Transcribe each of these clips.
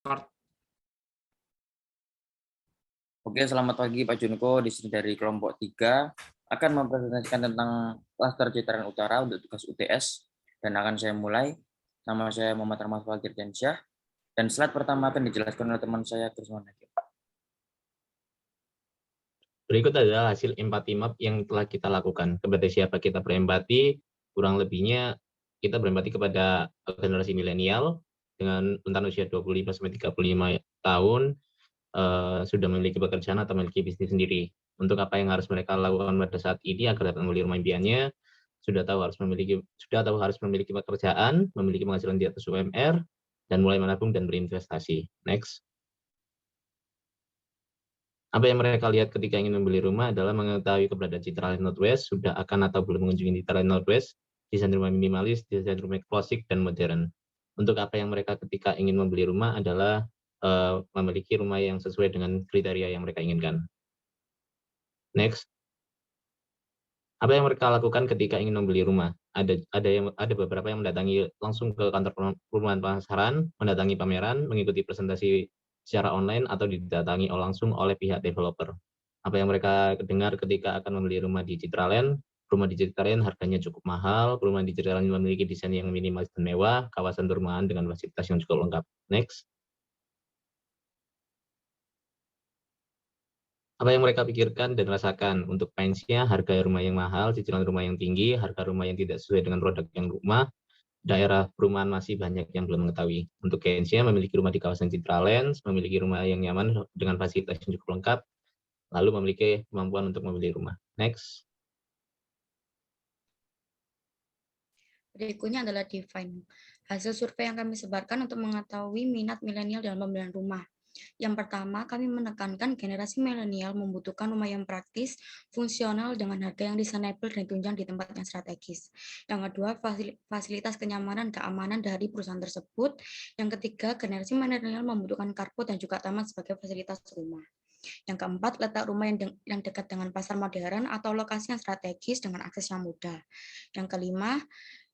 Start. Oke, selamat pagi Pak Junko. Di sini dari kelompok 3 akan mempresentasikan tentang klaster Citraland Utara untuk tugas UTS dan akan saya mulai. Nama saya Muhammad Rahmat Fakirdiansyah dan slide pertama akan dijelaskan oleh teman saya Krisman Hakim. Berikut adalah hasil empati map yang telah kita lakukan. Kepada siapa kita berempati, kurang lebihnya kita berempati kepada generasi milenial dengan rentang usia 25-35 tahun, sudah memiliki pekerjaan atau memiliki bisnis sendiri. Untuk apa yang harus mereka lakukan pada saat ini agar dapat membeli rumah impiannya, sudah tahu harus memiliki pekerjaan, memiliki penghasilan di atas UMR, dan mulai menabung dan berinvestasi. Next. Apa yang mereka lihat ketika ingin membeli rumah adalah mengetahui keberadaan Citraland Northwest, sudah akan atau belum mengunjungi Citraland Northwest, desain rumah minimalis, desain rumah klasik, dan modern. Untuk apa yang mereka ketika ingin membeli rumah adalah memiliki rumah yang sesuai dengan kriteria yang mereka inginkan. Next. Apa yang mereka lakukan ketika ingin membeli rumah? Ada beberapa yang mendatangi langsung ke kantor perumahan pemasaran, mendatangi pameran, mengikuti presentasi secara online atau didatangi langsung oleh pihak developer. Apa yang mereka dengar ketika akan membeli rumah di Citraland? Rumah di Citraland harganya cukup mahal, rumah di Citraland memiliki desain yang minimalis dan mewah, kawasan perumahan dengan fasilitas yang cukup lengkap. Next. Apa yang mereka pikirkan dan rasakan untuk range-nya, harga rumah yang mahal, cicilan rumah yang tinggi, harga rumah yang tidak sesuai dengan produk yang rumah, daerah perumahan masih banyak yang belum mengetahui. Untuk range-nya, memiliki rumah di kawasan Citraland, memiliki rumah yang nyaman dengan fasilitas yang cukup lengkap, lalu memiliki kemampuan untuk membeli rumah. Next. Berikutnya adalah define. Hasil survei yang kami sebarkan untuk mengetahui minat milenial dalam pembelian rumah. Yang pertama, kami menekankan generasi milenial membutuhkan rumah yang praktis, fungsional, dengan harga yang reasonable dan ditunjang di tempat yang strategis. Yang kedua, fasilitas kenyamanan dan keamanan dari perusahaan tersebut. Yang ketiga, generasi milenial membutuhkan carport dan juga taman sebagai fasilitas rumah. Yang keempat, letak rumah yang dekat dengan pasar modern atau lokasi yang strategis dengan akses yang mudah. Yang kelima,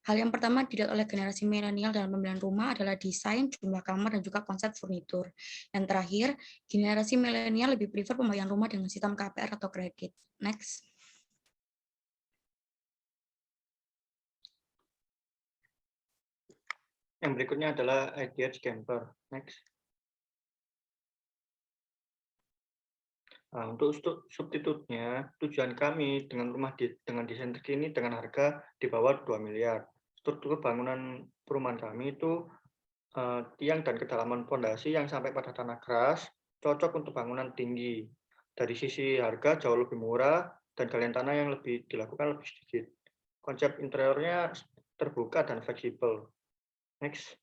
hal yang pertama dilihat oleh generasi milenial dalam pembelian rumah adalah desain, jumlah kamar, dan juga konsep furnitur. Yang terakhir, generasi milenial lebih prefer pembayaran rumah dengan sistem KPR atau kredit. Next. Yang berikutnya adalah IDH Camper. Next. Nah, untuk substitutnya, tujuan kami dengan rumah dengan desain terkini dengan harga di bawah 2 miliar. Struktur bangunan perumahan kami itu tiang dan kedalaman fondasi yang sampai pada tanah keras, cocok untuk bangunan tinggi. Dari sisi harga jauh lebih murah dan galian tanah yang lebih dilakukan lebih sedikit. Konsep interiornya terbuka dan fleksibel. Next.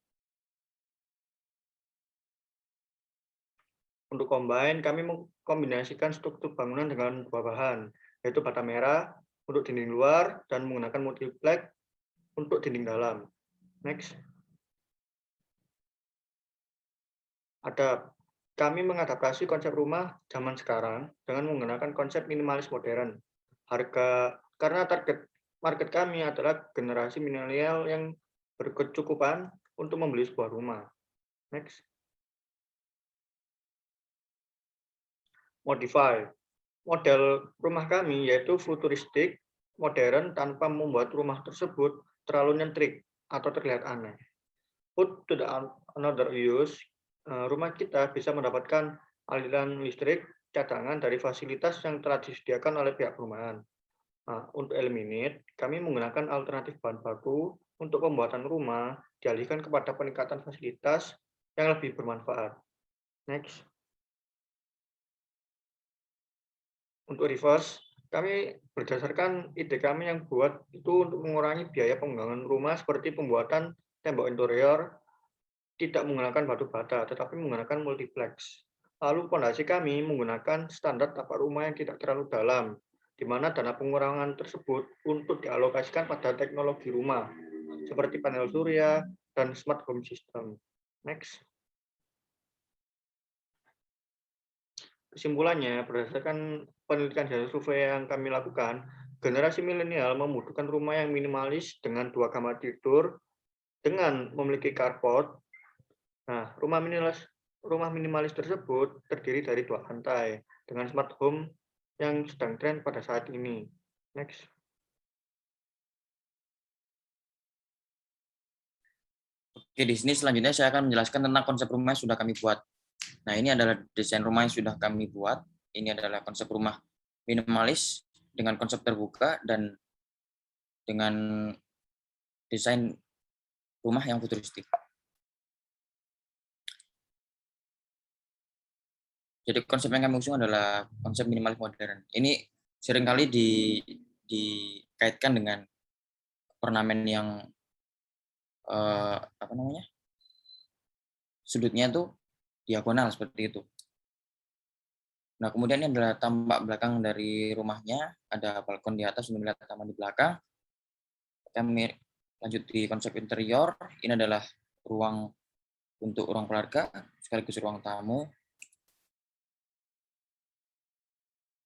Untuk combine, kami mengkombinasikan struktur bangunan dengan dua bahan, yaitu bata merah untuk dinding luar dan menggunakan multiplex untuk dinding dalam. Next. Kami mengadaptasi konsep rumah zaman sekarang dengan menggunakan konsep minimalis modern. Karena target market kami adalah generasi milenial yang berkecukupan untuk membeli sebuah rumah. Next. Modify. Model rumah kami yaitu futuristik, modern tanpa membuat rumah tersebut terlalu nyentrik atau terlihat aneh. Put to the another use, rumah kita bisa mendapatkan aliran listrik cadangan dari fasilitas yang telah disediakan oleh pihak perumahan. Nah, untuk eliminate, kami menggunakan alternatif bahan baku untuk pembuatan rumah dialihkan kepada peningkatan fasilitas yang lebih bermanfaat. Next. Untuk reverse, kami berdasarkan ide kami yang buat itu untuk mengurangi biaya pembangunan rumah seperti pembuatan tembok interior tidak menggunakan batu bata, tetapi menggunakan multiplex. Lalu fondasi kami menggunakan standar tapak rumah yang tidak terlalu dalam, di mana dana pengurangan tersebut untuk dialokasikan pada teknologi rumah, seperti panel surya dan smart home system. Next. Kesimpulannya, berdasarkan penelitian hasil survei yang kami lakukan, generasi milenial membutuhkan rumah yang minimalis dengan 2 kamar tidur, dengan memiliki carport. Nah, rumah rumah minimalis tersebut terdiri dari 2 lantai dengan smart home yang sedang tren pada saat ini. Next. Oke, di sini selanjutnya saya akan menjelaskan tentang konsep rumah yang sudah kami buat. Nah, ini adalah desain rumah yang sudah kami buat. Ini adalah konsep rumah minimalis dengan konsep terbuka dan dengan desain rumah yang futuristik. Jadi konsep yang kami usung adalah konsep minimalis modern. Ini seringkali dikaitkan dengan ornamen yang sudutnya itu diagonal seperti itu. Nah, kemudian ini adalah tampak belakang dari rumahnya, ada balkon di atas untuk melihat taman di belakang. Kami lanjut di konsep interior, ini adalah ruang untuk ruang keluarga, sekaligus ruang tamu.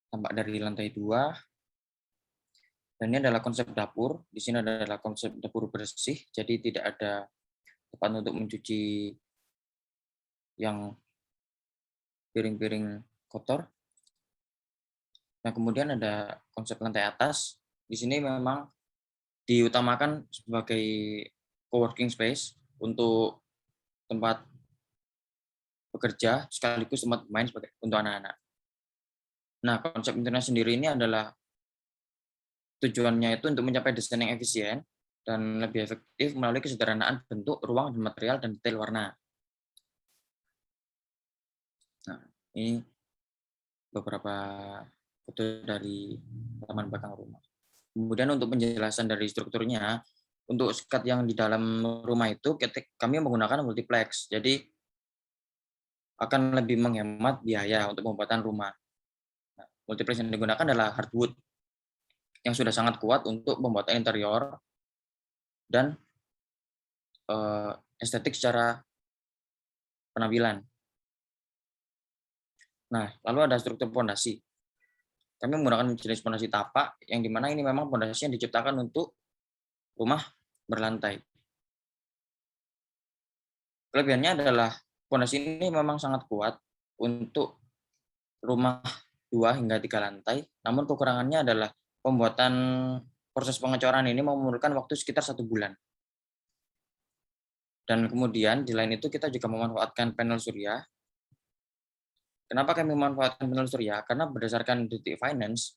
Tampak dari lantai 2. Dan ini adalah konsep dapur. Di sini adalah konsep dapur bersih, jadi tidak ada tempat untuk mencuci yang piring-piring kotor. Nah, kemudian ada konsep lantai atas. Di sini memang diutamakan sebagai co-working space untuk tempat bekerja sekaligus tempat main untuk anak-anak. Nah, konsep internet sendiri ini adalah tujuannya itu untuk mencapai desain yang efisien dan lebih efektif melalui kesederhanaan bentuk, ruang, dan material, dan detail warna. Nah, ini beberapa foto dari taman belakang rumah. Kemudian untuk penjelasan dari strukturnya, untuk sekat yang di dalam rumah itu kami menggunakan multiplex, jadi akan lebih menghemat biaya untuk pembuatan rumah. Nah, multiplex yang digunakan adalah hardwood yang sudah sangat kuat untuk pembuatan interior dan estetik secara penampilan. Nah, lalu ada struktur fondasi. Kami menggunakan jenis fondasi tapak, yang dimana ini memang fondasi yang diciptakan untuk rumah berlantai. Kelebihannya adalah fondasi ini memang sangat kuat untuk rumah 2 hingga 3 lantai, namun kekurangannya adalah pembuatan proses pengecoran ini memerlukan waktu sekitar 1 bulan. Dan kemudian di lain itu kita juga memanfaatkan panel surya. Kenapa kami memanfaatkan panel surya? Karena berdasarkan Detik Finance,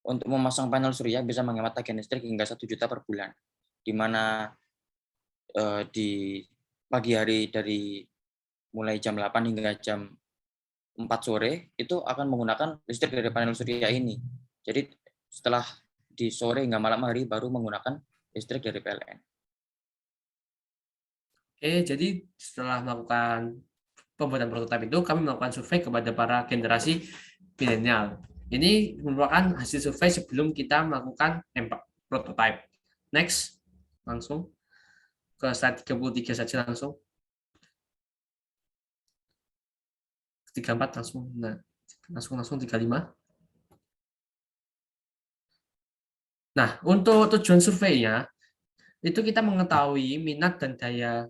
untuk memasang panel surya bisa menghemat tagihan listrik hingga 1 juta per bulan, di mana di pagi hari dari mulai jam 8 hingga jam 4 sore itu akan menggunakan listrik dari panel surya ini. Jadi setelah di sore hingga malam hari baru menggunakan listrik dari PLN. Oke, jadi setelah melakukan pembuatan prototipe itu, kami melakukan survei kepada para generasi milenial. Ini merupakan hasil survei sebelum kita melakukan prototipe. Next, langsung ke slide 33 saja langsung. 34 langsung. Nah, langsung 35. Nah, untuk tujuan surveinya, itu kita mengetahui minat dan daya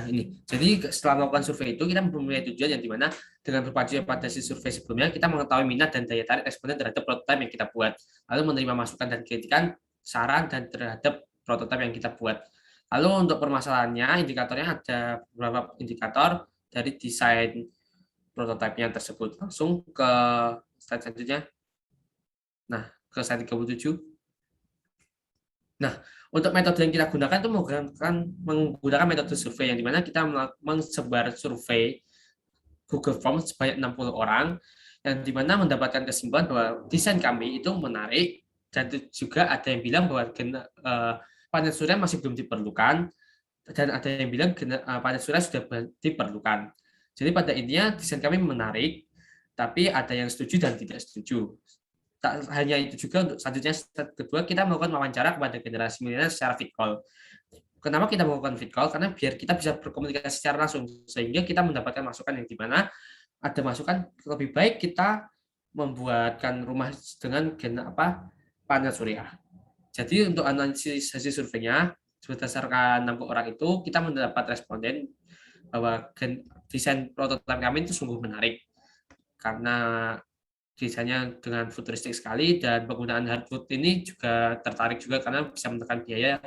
ini. Jadi setelah melakukan survei itu kita mempunyai tujuan yang dimana dengan berpacu pada survei sebelumnya kita mengetahui minat dan daya tarik responden terhadap prototipe yang kita buat, lalu menerima masukan dan kritikan, saran dan terhadap prototipe yang kita buat. Lalu untuk permasalahannya, indikatornya ada beberapa indikator dari desain prototipenya tersebut. Langsung ke slide selanjutnya. Nah, ke slide 37. Nah, untuk metode yang kita gunakan itu menggunakan metode survei yang dimana kita mensebar survei Google Forms sebanyak 60 orang yang dimana mendapatkan kesimpulan bahwa desain kami itu menarik dan juga ada yang bilang bahwa panel surya masih belum diperlukan dan ada yang bilang panel surya sudah diperlukan. Jadi pada intinya desain kami menarik, tapi ada yang setuju dan tidak setuju. Tak hanya itu juga, untuk selanjutnya kedua kita melakukan wawancara kepada generasi milenial secara fit call. Kenapa kita melakukan fit call? Karena biar kita bisa berkomunikasi secara langsung sehingga kita mendapatkan masukan yang dimana ada masukan lebih baik kita membuatkan rumah dengan panel surya. Jadi untuk analisis hasil surveinya berdasarkan 60 orang itu, kita mendapat responden bahwa desain prototipe kami itu sungguh menarik karena desainnya dengan futuristik sekali, dan penggunaan hardwood ini juga tertarik juga karena bisa menekan biaya,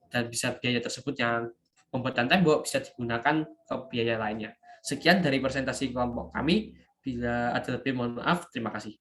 dan bisa biaya tersebut yang pembuatan tembok bisa digunakan ke biaya lainnya. Sekian dari presentasi kelompok kami. Bila ada lebih, mohon maaf. Terima kasih.